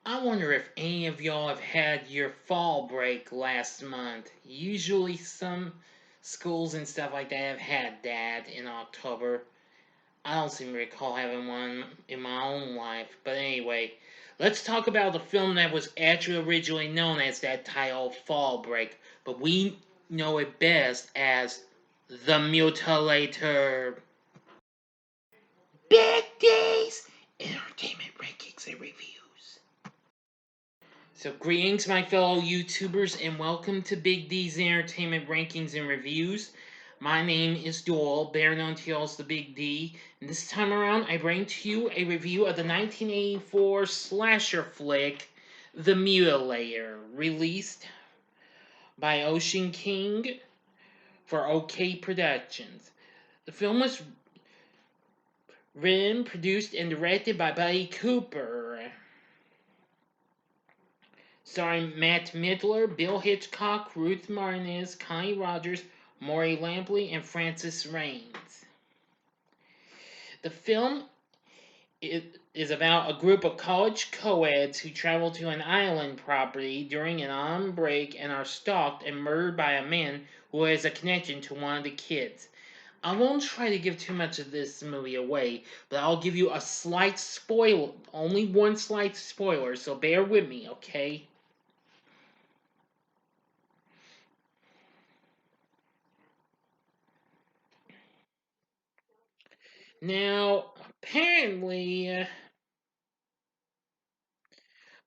I wonder if any of y'all have had your fall break last month. Usually, some schools and stuff like that have had that in October. I don't seem to recall having one in my own life. But anyway, let's talk about the film that was actually originally known as that title, Fall Break. But we know it best as The Mutilator. Big D's Entertainment Rankings and Reviews. So, greetings, my fellow YouTubers, and welcome to Big D's Entertainment Rankings and Reviews. My name is Doyle, better known to y'all as the Big D, and this time around I bring to you a review of the 1984 slasher flick, The Mutilator, released by Ocean King for OK Productions. The film was written, produced, and directed by Buddy Cooper, starring Matt Midler, Bill Hitchcock, Ruth Martinez, Connie Rogers, Maury Lampley, and Francis Raines. The film is about a group of college co-eds who travel to an island property during an autumn break and are stalked and murdered by a man who has a connection to one of the kids. I won't try to give too much of this movie away, but I'll give you a slight spoiler, only one slight spoiler, so bear with me, okay? Now, apparently,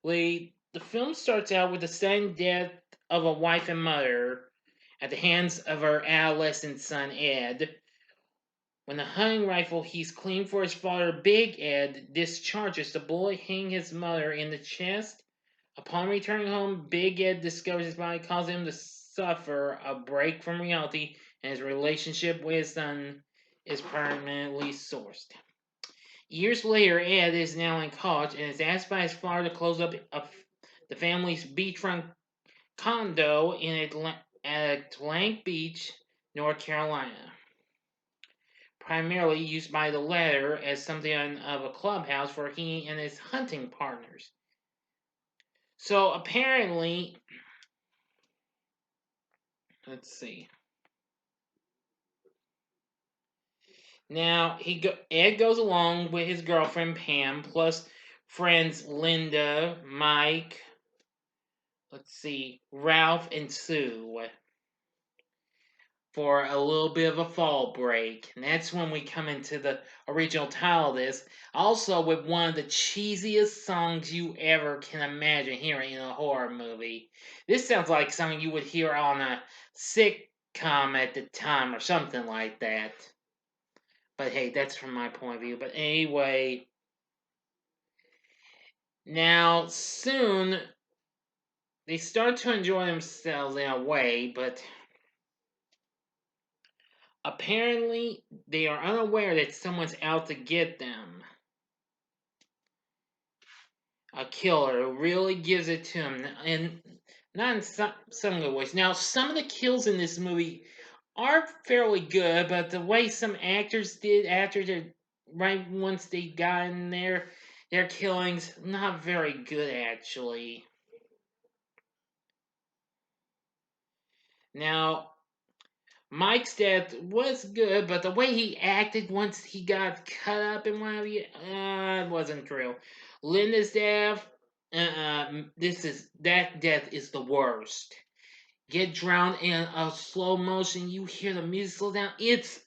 the film starts out with the sudden death of a wife and mother at the hands of her adolescent son Ed. When the hunting rifle he's cleaned for his father, Big Ed, discharges, the bullet hitting his mother in the chest. Upon returning home, Big Ed discovers his body, causing him to suffer a break from reality, and his relationship with his son is permanently sourced. Years later, Ed is now in college and is asked by his father to close up the family's beachfront condo in Atlantic Beach, North Carolina, primarily used by the latter as something of a clubhouse for he and his hunting partners. So apparently, let's see. Now Ed goes along with his girlfriend Pam, plus friends Linda, Mike, let's see, Ralph and Sue, for a little bit of a fall break. And that's when we come into the original title of this. Also, with one of the cheesiest songs you ever can imagine hearing in a horror movie. This sounds like something you would hear on a sitcom at the time or something like that. But hey, that's from my point of view. But anyway, now soon they start to enjoy themselves in a way, but apparently they are unaware that someone's out to get them. A killer who really gives it to him, and not in some good ways. Now, some of the kills in this movie are fairly good, but the way some actors did after their right once they got in there, their killings not very good actually. Now, Mike's death was good, but the way he acted once he got cut up and what have you, it wasn't true. Linda's death, that death is the worst. Get drowned in a slow motion. You hear the music slow down. It's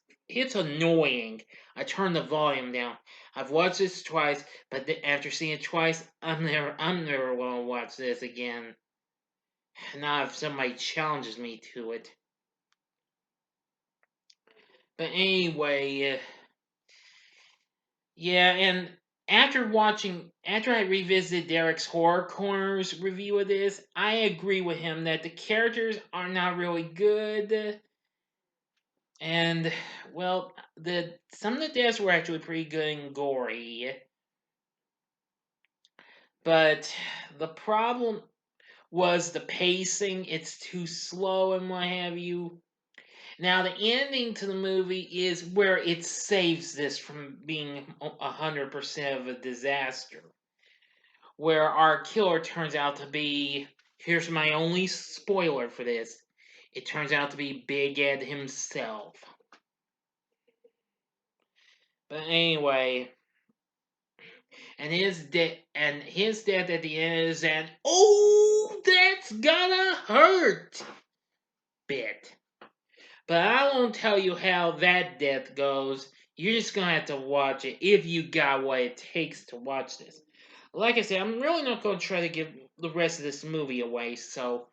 annoying. I turned the volume down. I've watched this twice, but after seeing it twice, I'm never gonna watch this again. Not if somebody challenges me to it. But anyway, yeah, and after I revisited Derek's Horror Corners review of this, I agree with him that the characters are not really good. And well, the some of the deaths were actually pretty good and gory, but the problem was the pacing. It's too slow and what have you. Now, the ending to the movie is where it saves this from being 100% of a disaster. where our killer turns out to be, here's my only spoiler for this, it turns out to be Big Ed himself. But anyway, and his death at the end is an oh that's gotta hurt bit. But I won't tell you how that death goes. You're just gonna have to watch it if you got what it takes to watch this. Like I said, I'm really not gonna try to give the rest of this movie away, so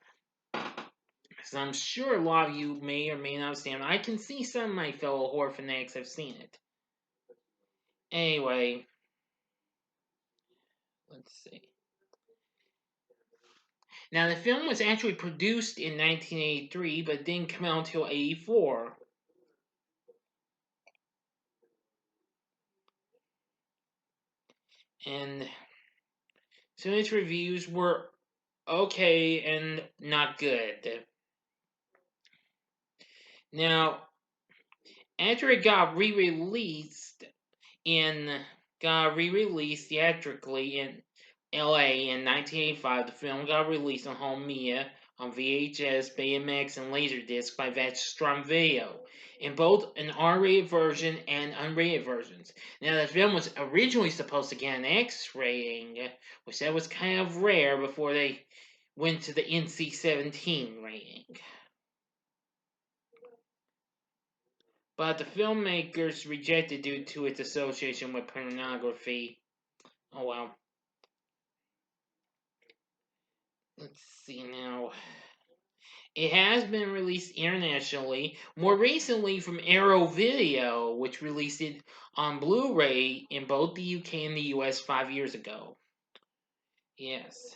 I'm sure a lot of you may or may not have seen it. I can see some of my fellow horror fanatics have seen it. Anyway, let's see. Now, the film was actually produced in 1983, but didn't come out until 84. And so its reviews were okay and not good. Now, after it got re-released theatrically in LA in 1985, the film got released on home media on VHS, Betamax, and Laserdisc by Vestron Video, in both an R-rated version and unrated versions. Now, the film was originally supposed to get an X rating, which that was kind of rare before they went to the NC-17 rating. But the filmmakers rejected due to its association with pornography. Oh well. Let's see now. It has been released internationally, more recently from Arrow Video, which released it on Blu-ray in both the UK and the US 5 years ago. Yes.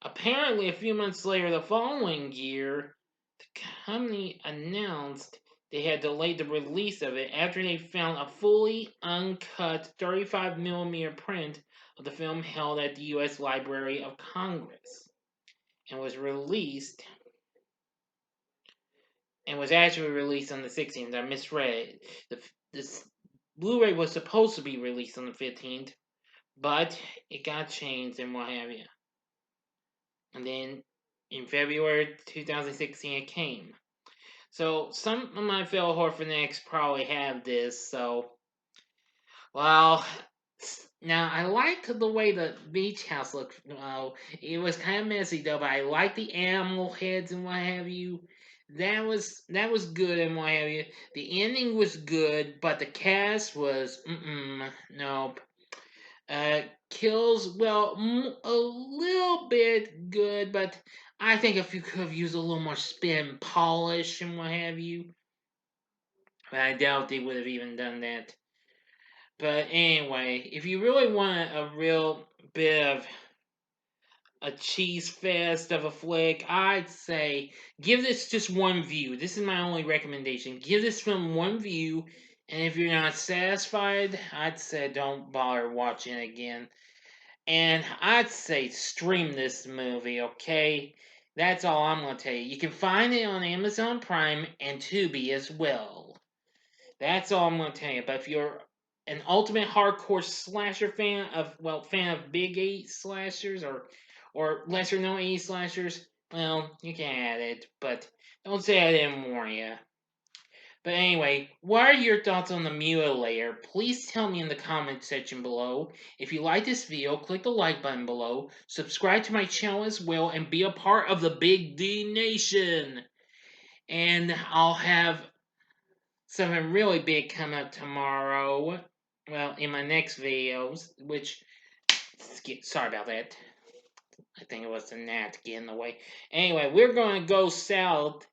Apparently, a few months later, the following year, the company announced they had delayed the release of it after they found a fully uncut 35mm print of the film held at the U.S. Library of Congress and was actually released on the 16th. I misread. This Blu-ray was supposed to be released on the 15th, but it got changed and what have you. And then in February 2016 it came. So some of my fellow horror fanatics probably have this, so well now I like the way the beach house looked. It was kind of messy though, but I like the animal heads and what have you. That was good and what have you. The ending was good, but the cast was nope. Kills, well, a little bit good, but I think if you could have used a little more spin and polish and what have you, but I doubt they would have even done that. But anyway, if you really want a real bit of a cheese fest of a flick, I'd say give this just one view. This is my only recommendation. Give this film one view, and if you're not satisfied, I'd say don't bother watching it again. And I'd say stream this movie, okay? That's all I'm going to tell you. You can find it on Amazon Prime and Tubi as well. That's all I'm going to tell you. But if you're an ultimate hardcore slasher fan of big 8 slashers or lesser known 8 slashers, well, you can add it, but don't say I didn't warn you. But anyway, what are your thoughts on the Mutilator? Please tell me in the comment section below. If you like this video, click the like button below, subscribe to my channel as well, and be a part of the Big D Nation. And I'll have something really big come up tomorrow. Well, in my next videos, which, sorry about that. I think it was the gnat getting in the way. Anyway, we're going to go south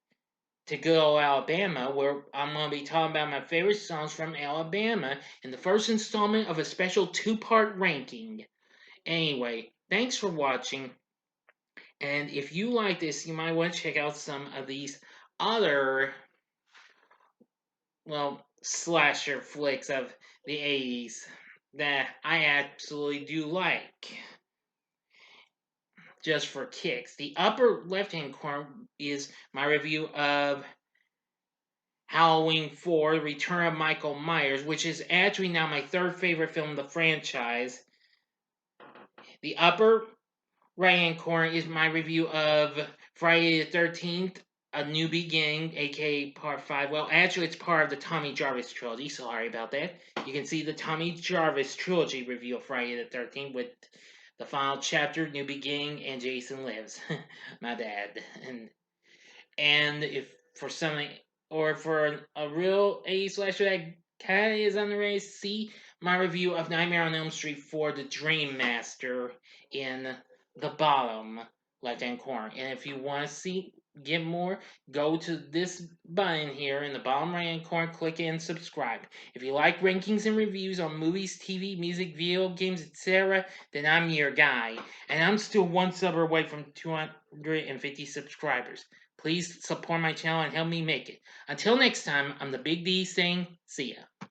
to good old Alabama, where I'm going to be talking about my favorite songs from Alabama in the first installment of a special 2-part ranking. Anyway, thanks for watching, and if you like this, you might want to check out some of these other, well, slasher flicks of the 80s that I absolutely do like. Just for kicks. The upper left-hand corner is my review of Halloween 4, Return of Michael Myers, which is actually now my third favorite film in the franchise. The upper right-hand corner is my review of Friday the 13th, A New Beginning, aka Part 5. Well, actually, it's part of the Tommy Jarvis trilogy. Sorry about that. You can see the Tommy Jarvis trilogy review of Friday the 13th with the final chapter, New Beginning, and Jason Lives. My bad. And if for something, or for a real A slasher that kind of is on the race, see my review of Nightmare on Elm Street for the Dream Master in the bottom left hand corner. And if you want to get more, go to this button here in the bottom right hand corner, click and subscribe. If you like rankings and reviews on movies, TV, music, video games, etc., then I'm your guy. And I'm still one sub away from 250 subscribers. Please support my channel and help me make it. Until next time, I'm the Big D saying, see ya.